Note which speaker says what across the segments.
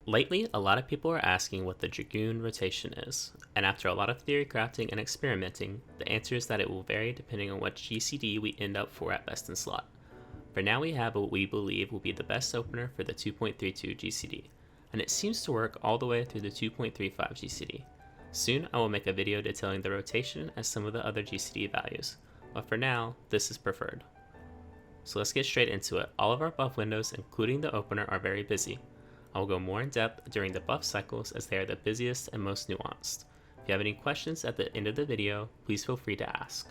Speaker 1: Lately, a lot of people are asking what the Dragoon rotation is, and after a lot of theory crafting and experimenting, the answer is that it will vary depending on what GCD we end up for at best in slot. For now we have what we believe will be the best opener for the 2.32 GCD, and it seems to work all the way through the 2.35 GCD. Soon I will make a video detailing the rotation as some of the other GCD values, but for now, this is preferred. So let's get straight into it. All of our buff windows, including the opener, are very busy. I will go more in depth during the buff cycles as they are the busiest and most nuanced. If you have any questions at the end of the video, please feel free to ask.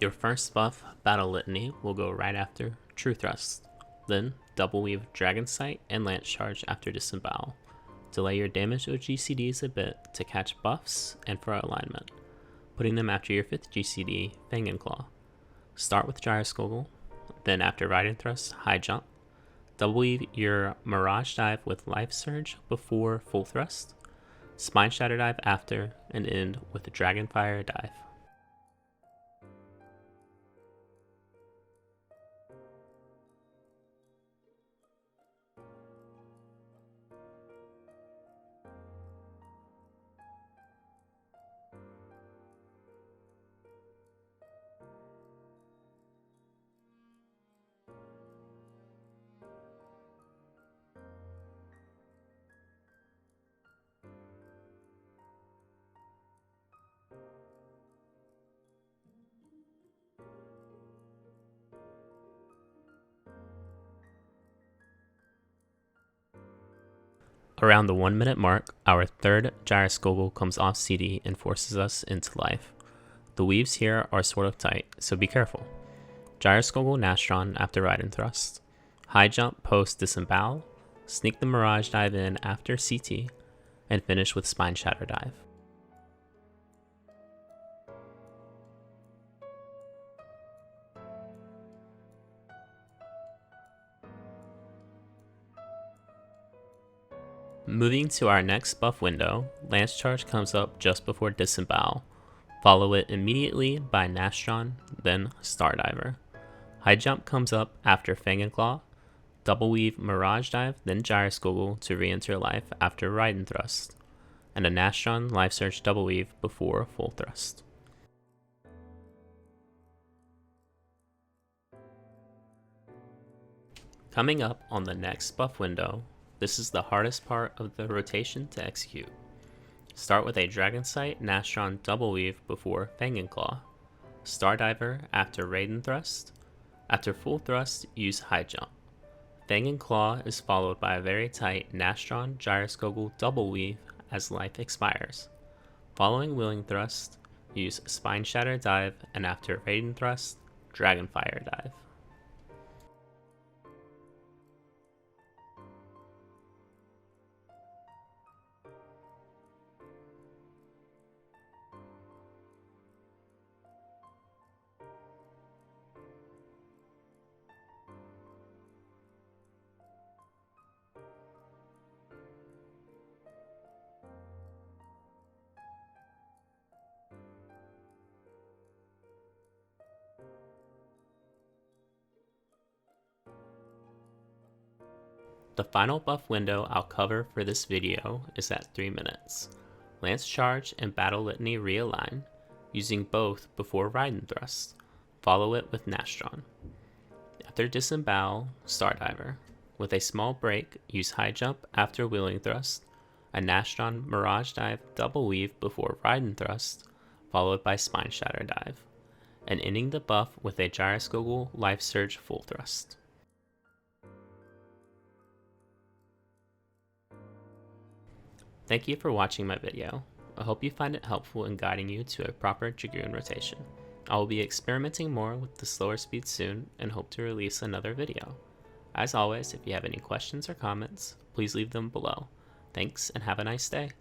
Speaker 1: Your first buff, Battle Litany, will go right after True Thrust. Then, Double Weave Dragon Sight and Lance Charge after Disembowel. Delay your damage with GCDs a bit to catch buffs and for alignment, putting them after your 5th GCD, Fang and Claw. Start with Gyroscogle, then after Ride and Thrust, High Jump. Double Weave your Mirage Dive with Life Surge before Full Thrust. Spine Shatter Dive after, and end with the Dragonfire Dive. Around the 1 minute mark, our third Gyroscogle comes off CD and forces us into life. The weaves here are sort of tight, so be careful. Gyroscogle Nastron after Ride and Thrust. High Jump post Disembowel. Sneak the Mirage Dive in after CT, and finish with Spine Shatter Dive. Moving to our next buff window, Lance Charge comes up just before Disembowel. Follow it immediately by Nastron, then Stardiver. High Jump comes up after Fang and Claw. Double Weave Mirage Dive, then Gyroscogle to re-enter life after Ride and Thrust. And a Nastron Life Surge Double Weave before Full Thrust. Coming up on the next buff window, this is the hardest part of the rotation to execute. Start with a Dragon Sight Nastron Double Weave before Fang and Claw. Stardiver after Raid and Thrust. After Full Thrust, use High Jump. Fang and Claw is followed by a very tight Nastron Gyroscogle Double Weave as life expires. Following Willing Thrust, use Spine Shatter Dive, and after Raid and Thrust, Dragonfire Dive. The final buff window I'll cover for this video is at 3 minutes. Lance Charge and Battle Litany realign, using both before Ride and Thrust. Follow it with Nastron. After Disembowel, Stardiver. With a small break, use High Jump after Willing Thrust, a Nastron Mirage Dive Double Weave before Ride and Thrust, followed by Spine Shatter Dive, and ending the buff with a Gyroscogle Life Surge Full Thrust. Thank you for watching my video. I hope you find it helpful in guiding you to a proper Dragoon rotation. I will be experimenting more with the slower speed soon and hope to release another video. As always, if you have any questions or comments, please leave them below. Thanks and have a nice day.